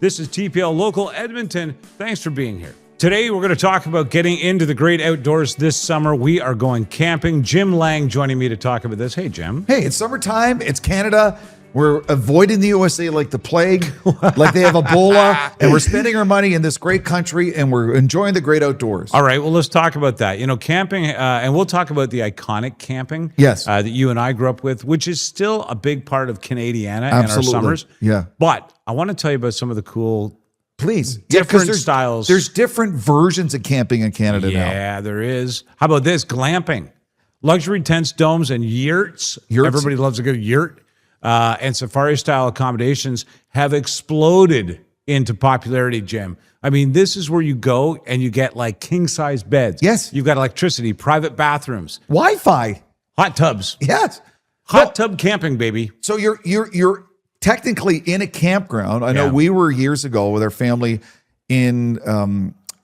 This is TPL Local Edmonton. Thanks for being here. Today, we're going to talk about getting into the great outdoors this summer. We are going camping. Jim Lang joining me to talk about this. Hey, Jim. Hey, it's summertime. It's Canada. We're avoiding the USA like the plague, like they have Ebola, and we're spending our money in this great country, and we're enjoying the great outdoors. All right, well, let's talk about that. You know, camping, and we'll talk about the iconic camping that you and I grew up with, which is still a big part of Canadiana and our summers. Yeah. But I want to tell you about some of the cool different styles. There's different versions of camping in Canada now. Yeah, there is. How about this? Glamping. Luxury tents, domes, and yurts. Everybody loves a good yurt. And safari-style accommodations have exploded into popularity, Jim. I mean, this is where you go and you get like king-size beds. Yes. You've got electricity, private bathrooms. Wi-Fi. Hot tubs. Yes. Hot tub camping, baby. So you're technically in a campground. I know we were years ago with our family in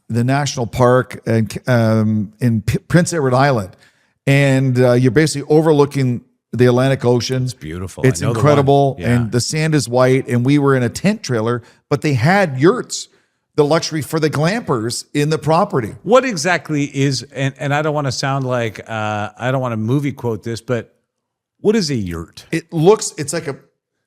the national park in Prince Edward Island. And you're basically overlooking the Atlantic Ocean. It's beautiful. It's incredible. And the sand is white. And we were in a tent trailer, but they had yurts, the luxury for the glampers in the property. What exactly is, and I don't want to sound like, I don't want to movie quote this, but what is a yurt? It's like a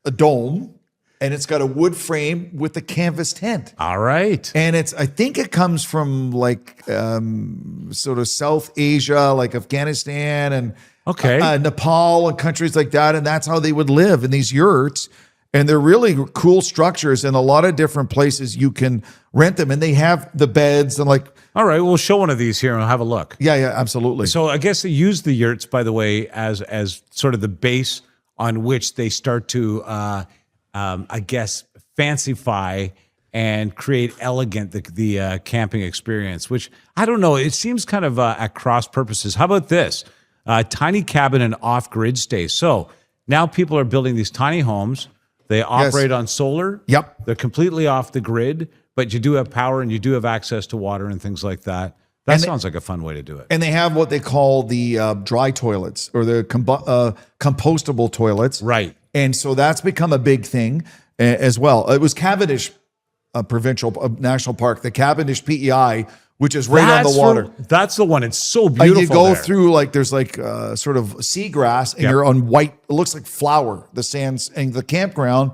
dome, and it's got a wood frame with a canvas tent. All right. And I think it comes from like sort of South Asia, like Afghanistan and Nepal and countries like that. And that's how they would live in these yurts. And they're really cool structures and a lot of different places you can rent them. And they have the beds and like. All right, we'll show one of these here and we'll have a look. Yeah, absolutely. So I guess they use the yurts, by the way, as sort of the base on which they start to, I guess, fancify and create elegant the camping experience, which I don't know. It seems kind of at cross purposes. How about this? Tiny cabin and off-grid stay. So now people are building these tiny homes. They operate on solar. Yep. They're completely off the grid, but you do have power and you do have access to water and things like that. That sounds like a fun way to do it. And they have what they call the dry toilets or the compostable toilets. Right. And so that's become a big thing as well. It was Cavendish National Park, the Cavendish PEI, which is right on the water. That's the one. It's so beautiful. You go through like there's like sort of seagrass, and you're on white. It looks like flour. The sands and the campground.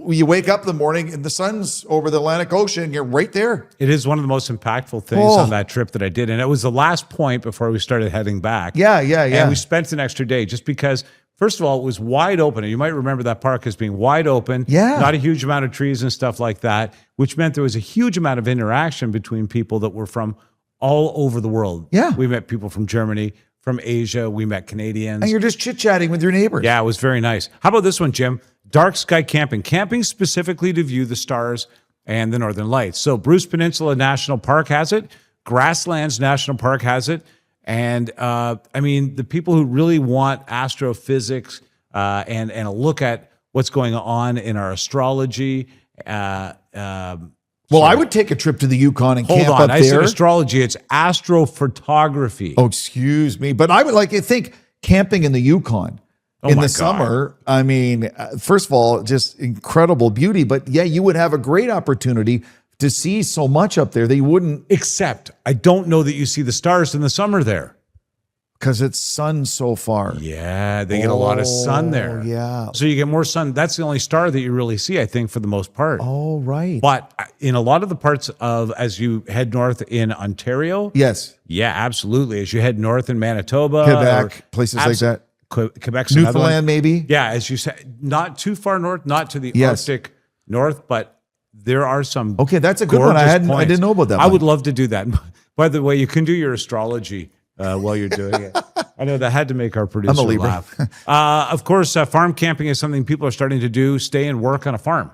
You wake up in the morning and the sun's over the Atlantic Ocean. You're right there. It is one of the most impactful things on that trip that I did, and it was the last point before we started heading back. Yeah. And we spent an extra day just because. First of all, it was wide open. And you might remember that park as being wide open. Yeah. Not a huge amount of trees and stuff like that, which meant there was a huge amount of interaction between people that were from all over the world. Yeah. We met people from Germany, from Asia. We met Canadians. And you're just chit-chatting with your neighbors. Yeah, it was very nice. How about this one, Jim? Dark sky camping. Camping specifically to view the stars and the northern lights. So Bruce Peninsula National Park has it. Grasslands National Park has it. And I mean, the people who really want astrophysics and a look at what's going on in our astrology. Well, I would take a trip to the Yukon and camp up there. I said astrology. It's astrophotography. Oh, excuse me. But I would like to think camping in the Yukon in the summer. I mean, first of all, just incredible beauty. But yeah, you would have a great opportunity to see so much up there that you wouldn't. Except I don't know that you see the stars in the summer there. Because it's sun so far. Yeah, they get a lot of sun there. Yeah. So you get more sun. That's the only star that you really see, I think, for the most part. Oh, right. But in a lot of the parts of, as you head north in Ontario. Yes. Yeah, absolutely. As you head north in Manitoba. Quebec, places like that. Quebec's Newfoundland, maybe. Yeah, as you said, not too far north, not to the Arctic north, but there are some. Okay, that's a good one. I didn't know about that. I would love to do that. By the way, you can do your astrology while you're doing it. I know that had to make our producer laugh. Of course, farm camping is something people are starting to do. Stay and work on a farm.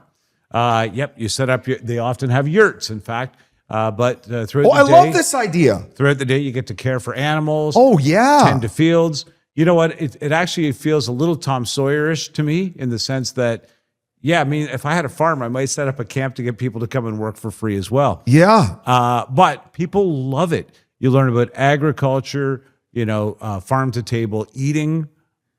Yep, you set up. They often have yurts, in fact. But throughout the day, I love this idea. Throughout the day, you get to care for animals. Oh yeah, tend to fields. You know what? It actually feels a little Tom Sawyer-ish to me in the sense that. Yeah, I mean, if I had a farm, I might set up a camp to get people to come and work for free as well. Yeah. But people love it. You learn about agriculture, farm to table eating,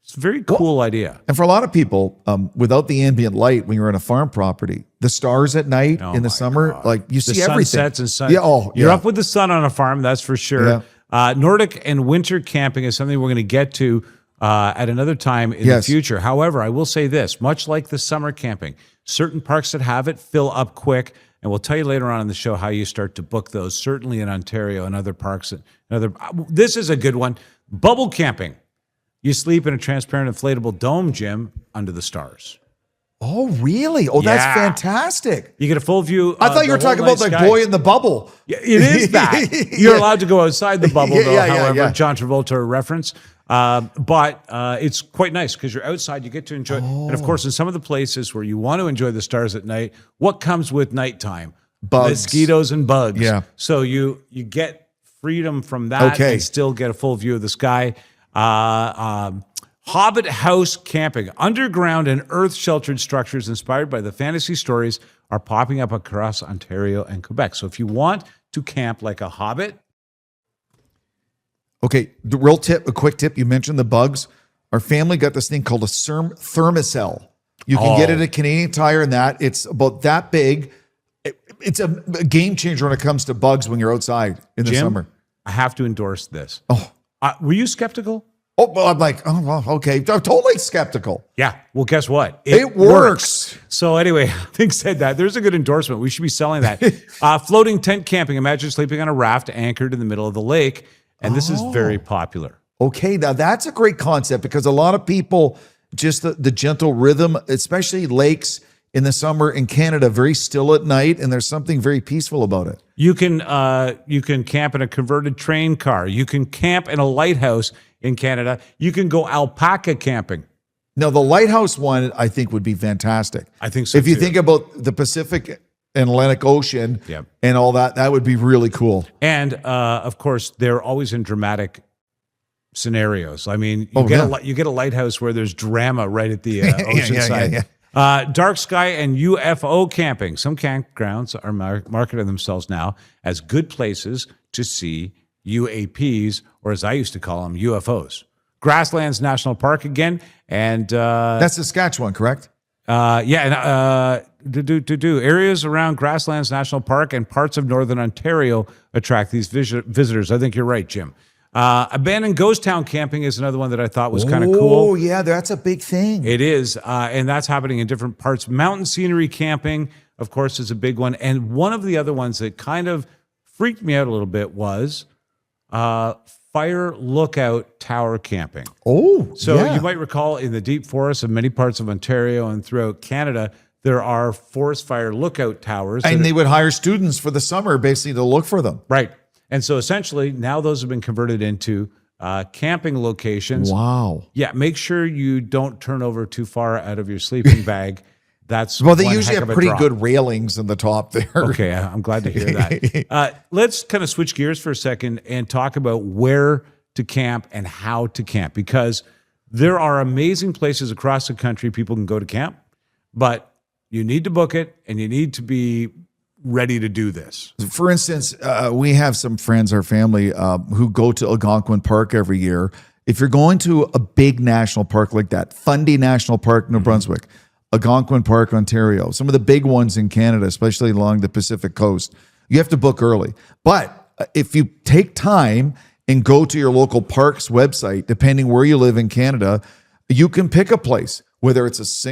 It's a very cool idea. And for a lot of people, without the ambient light, when you're on a farm property, the stars at night in the summer, God. like you see everything. Sunsets and sun. Yeah, You're up with the sun on a farm, that's for sure. Yeah. Nordic and winter camping is something we're going to get to at another time in the future. However, I will say this, much like the summer camping, certain parks that have it fill up quick. And we'll tell you later on in the show how you start to book those, certainly in Ontario and other parks. This is a good one. Bubble camping. You sleep in a transparent inflatable dome, Jim, under the stars. Oh, really? Oh, that's fantastic. You get a full view. I thought you were talking about the boy in the bubble. Yeah, it is that. You're allowed to go outside the bubble, though, however, John Travolta reference. But it's quite nice because you're outside, you get to enjoy. And of course, in some of the places where you want to enjoy the stars at night, what comes with nighttime? Bugs. Mosquitoes and bugs. Yeah. So you get freedom from that and still get a full view of the sky. Hobbit house camping. Underground and earth-sheltered structures inspired by the fantasy stories are popping up across Ontario and Quebec. So if you want to camp like a hobbit. Okay, a quick tip. You mentioned the bugs. Our family got this thing called a thermocell. You can get it at Canadian Tire and that. It's about that big. It's a game changer when it comes to bugs when you're outside in the summer. I have to endorse this. Oh. Were you skeptical? Oh, well, I'm like, oh, well, okay. I'm totally skeptical. Yeah. Well, guess what? It works. So anyway, having said that, there's a good endorsement. We should be selling that. Floating tent camping. Imagine sleeping on a raft anchored in the middle of the lake. And this is very popular. Okay. Now that's a great concept because a lot of people, just the gentle rhythm, especially lakes in the summer in Canada, very still at night. And there's something very peaceful about it. You can camp in a converted train car. You can camp in a lighthouse in Canada. You can go alpaca camping. Now, the lighthouse one, I think, would be fantastic. I think so, if you think about the Pacific and Atlantic Ocean and all that, that would be really cool. And, of course, they're always in dramatic scenarios. I mean, you get a lighthouse where there's drama right at the ocean side. Dark sky and UFO camping. Some campgrounds are marketing themselves now as good places to see UAPs, or as I used to call them, UFOs. Grasslands National Park again, and that's Saskatchewan, correct? Areas around Grasslands National Park and parts of Northern Ontario attract these visitors. I think you're right, Jim. Abandoned ghost town camping is another one that I thought was kind of cool. Oh, yeah, that's a big thing. It is, and that's happening in different parts. Mountain scenery camping, of course, is a big one. And one of the other ones that kind of freaked me out a little bit was fire lookout tower camping. Oh, so you might recall in the deep forests of many parts of Ontario and throughout Canada, there are forest fire lookout towers. And they would hire students for the summer basically to look for them. Right. And so essentially now those have been converted into camping locations. Wow. Yeah. Make sure you don't turn over too far out of your sleeping bag. That's well, they usually have pretty good railings in the top there. Okay, I'm glad to hear that. Let's kind of switch gears for a second and talk about where to camp and how to camp, because there are amazing places across the country people can go to camp, but you need to book it and you need to be ready to do this. For instance, we have some friends, our family, who go to Algonquin Park every year. If you're going to a big national park like that, Fundy National Park, New Brunswick, Algonquin Park, Ontario, some of the big ones in Canada, especially along the Pacific coast, you have to book early. But if you take time and go to your local park's website, depending where you live in Canada, you can pick a place, whether it's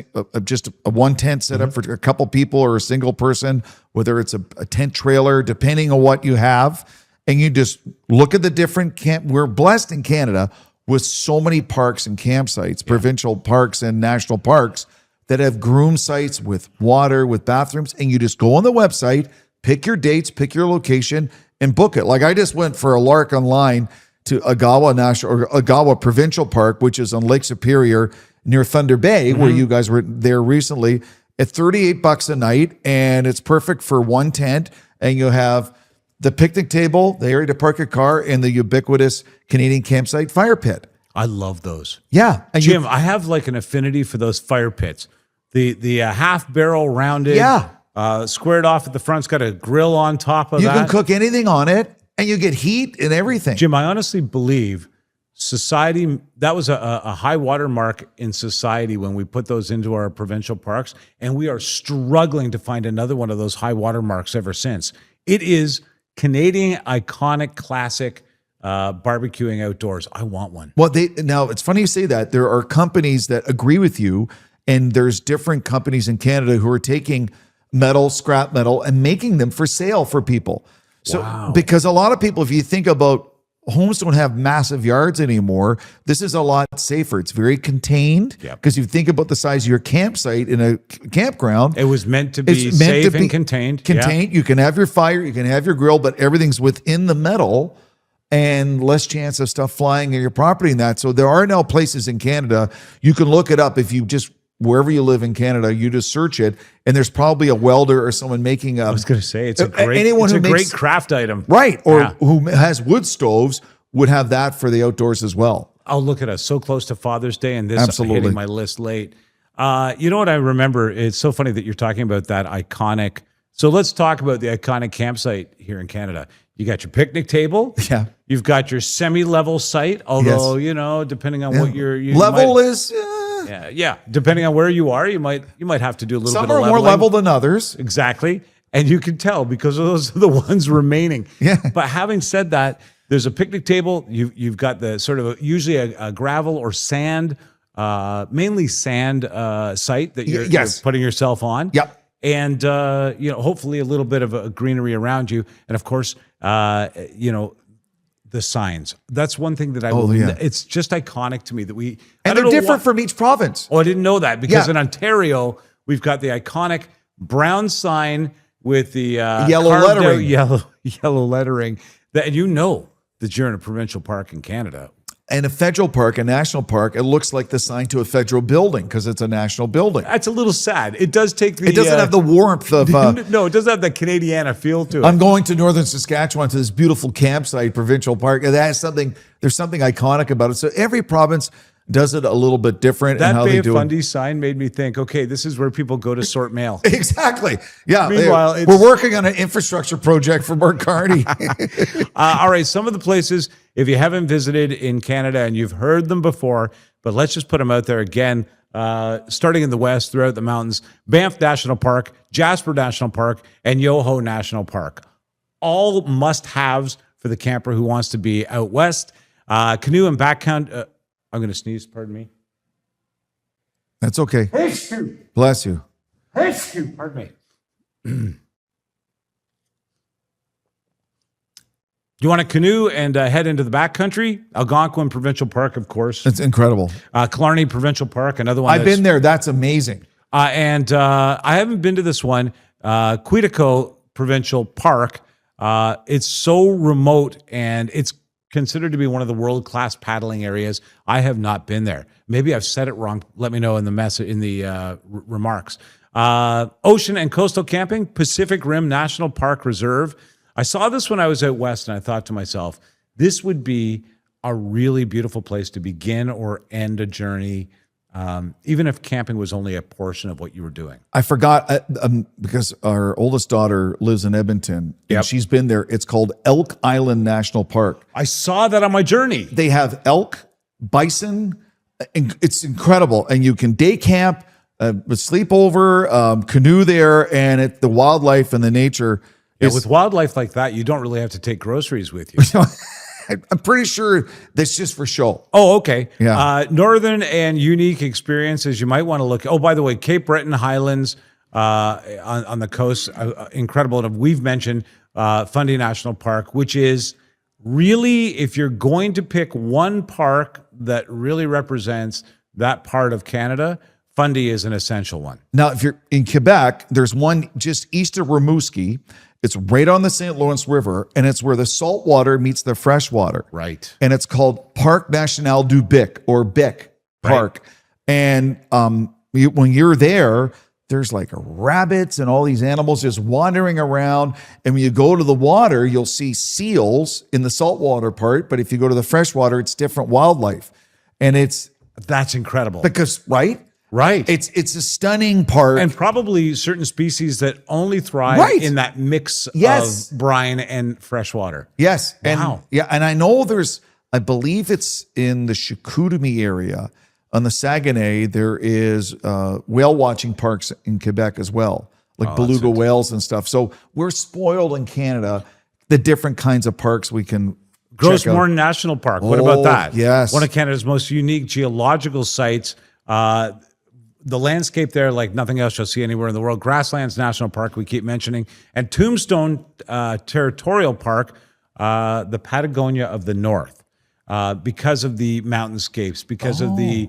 just a one tent setup for a couple people or a single person, whether it's a tent trailer, depending on what you have. And you just look at the different camp. We're blessed in Canada with so many parks and campsites, provincial parks and national parks, that have groom sites with water, with bathrooms, and you just go on the website, pick your dates, pick your location, and book it. Like I just went for a lark online to Agawa Provincial Park, which is on Lake Superior near Thunder Bay, where you guys were there recently, at $38 a night, and it's perfect for one tent, and you have the picnic table, the area to park your car, and the ubiquitous Canadian campsite fire pit. I love those. Yeah. And Jim, I have like an affinity for those fire pits. The half barrel rounded, squared off at the front's got a grill on top of that. You can cook anything on it and you get heat and everything. Jim, I honestly believe society, that was a high water mark in society when we put those into our provincial parks, and we are struggling to find another one of those high water marks ever since. It is Canadian iconic classic barbecuing outdoors. I want one. Well, now it's funny you say that. There are companies that agree with you, and there's different companies in Canada who are taking metal, scrap metal, and making them for sale for people. So, because a lot of people, if you think about homes don't have massive yards anymore, this is a lot safer. It's very contained because you think about the size of your campsite in a campground. It was meant to be safe and contained. Contained. You can have your fire, you can have your grill, but everything's within the metal and less chance of stuff flying in your property and that. So there are now places in Canada, you can look it up if you just, wherever you live in Canada, you just search it, and there's probably a welder or someone making a. I was going to say it's a great craft item, right? Or who has wood stoves would have that for the outdoors as well. Oh, look at us, so close to Father's Day, and this hitting my list late. You know what I remember? It's so funny that you're talking about that iconic. So let's talk about the iconic campsite here in Canada. You got your picnic table. Yeah. You've got your semi-level site, although depending on what your level is. Yeah. Depending on where you are, you might have to do a little bit of leveling. Some are more level than others. Exactly. And you can tell because those are the ones remaining. Yeah. But having said that, there's a picnic table. You've got the sort of usually a gravel or sand, mainly sand site that you're putting yourself on. Yep. And hopefully a little bit of a greenery around you. And of course, the signs. That's one thing that it's just iconic to me that and they're different from each province. Oh, I didn't know that because in Ontario, we've got the iconic brown sign with the yellow lettering. Yellow lettering that that you're in a provincial park in Canada. And a federal park, a national park, it looks like the sign to a federal building because it's a national building. That's a little sad. It does take the. It doesn't have the warmth of. No, it doesn't have the Canadiana feel to it. I'm going to northern Saskatchewan to this beautiful campsite, provincial park. And that has something. There's something iconic about it. So every province does it a little bit different. That and how Bay they of do Fundy sign made me think, okay, this is where people go to sort mail. Exactly. Yeah. Meanwhile, we're working on an infrastructure project for Mark Carney. All right. Some of the places, if you haven't visited in Canada and you've heard them before, but let's just put them out there again, starting in the west, throughout the mountains, Banff National Park, Jasper National Park, and Yoho National Park. All must-haves for the camper who wants to be out west. Canoe and backcountry. I'm going to sneeze, pardon me. That's okay. Bless you. Pardon me. You want to canoe and head into the backcountry? Algonquin Provincial Park, of course. It's incredible. Killarney Provincial Park, another one. I've been there. That's amazing. And I haven't been to this one. Quetico Provincial Park. It's so remote, and it's considered to be one of the world-class paddling areas. I have not been there. Maybe I've said it wrong. Let me know in the remarks. Ocean and coastal camping, Pacific Rim National Park Reserve. I saw this when I was out west, and I thought to myself, this would be a really beautiful place to begin or end a journey, even if camping was only a portion of what you were doing. I forgot because our oldest daughter lives in Edmonton, and she's been there. It's called Elk Island National Park. I saw that on my journey. They have elk, bison. It's incredible. And you can day camp, sleep over, canoe there, and the wildlife and the nature. With wildlife like that, you don't really have to take groceries with you. I'm pretty sure that's just for show. Oh, okay. Yeah. Northern and unique experiences you might want to look. Oh, by the way, Cape Breton Highlands on the coast, incredible. And we've mentioned Fundy National Park, which is really, if you're going to pick one park that really represents that part of Canada, Fundy is an essential one. Now, if you're in Quebec, there's one just east of Rimouski. It's right on the St. Lawrence River, and it's where the salt water meets the fresh water. Right. And it's called Parc National du Bic, or Bic Park. Right. And when you're there, there's like rabbits and all these animals just wandering around. And when you go to the water, you'll see seals in the saltwater part. But if you go to the freshwater, it's different wildlife. And that's incredible. Because, right? Right. It's a stunning park. And probably certain species that only thrive in that mix of brine and freshwater. Yes. Wow. And I know there's I believe it's in the Chicoutimi area. On the Saguenay, there is whale watching parks in Quebec as well, like beluga whales and stuff. So we're spoiled in Canada, the different kinds of parks we can Gros check out. Morne National Park. What about that? Yes. One of Canada's most unique geological sites. The landscape there, like nothing else you'll see anywhere in the world. Grasslands National Park, we keep mentioning. And Tombstone Territorial Park, the Patagonia of the North. Because of the mountainscapes, because of the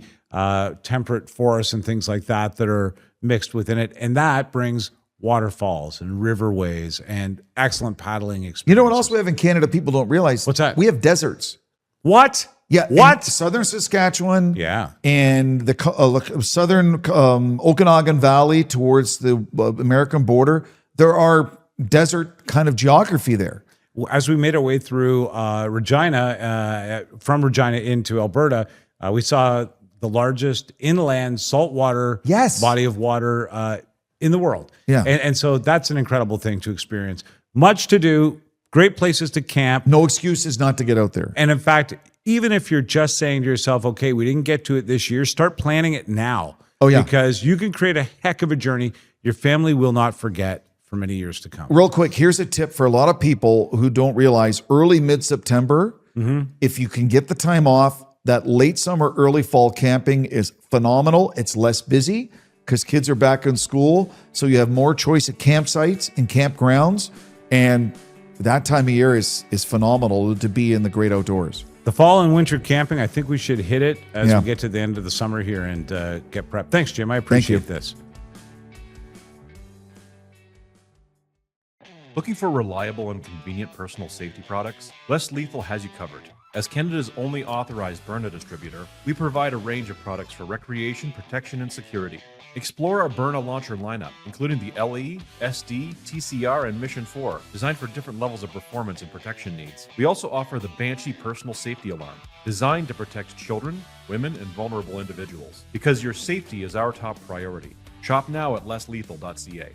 temperate forests and things like that are mixed within it. And that brings waterfalls and riverways and excellent paddling experiences. You know what else we have in Canada people don't realize? What's that? We have deserts. What? Yeah. What? Southern Saskatchewan. Yeah. And the southern Okanagan Valley towards the American border. There are desert kind of geography there. As we made our way through Regina, from Regina into Alberta, we saw the largest inland saltwater body of water in the world. Yeah. And so that's an incredible thing to experience. Much to do, great places to camp. No excuses not to get out there. And in fact, even if you're just saying to yourself, okay, we didn't get to it this year, start planning it now. Oh, yeah. Because you can create a heck of a journey your family will not forget for many years to come. Real quick, here's a tip for a lot of people who don't realize early mid-September, if you can get the time off, that late summer, early fall camping is phenomenal. It's less busy because kids are back in school. So you have more choice at campsites and campgrounds. And that time of year is phenomenal to be in the great outdoors. The fall and winter camping, I think we should hit it as Yeah. we get to the end of the summer here and get prepped. Thanks, Jim. I appreciate this. Looking for reliable and convenient personal safety products? Less Lethal has you covered. As Canada's only authorized Byrna distributor, we provide a range of products for recreation, protection, and security. Explore our Byrna launcher lineup, including the LE, SD, TCR, and Mission 4, designed for different levels of performance and protection needs. We also offer the Banshee personal safety alarm, designed to protect children, women, and vulnerable individuals. Because your safety is our top priority. Shop now at lesslethal.ca.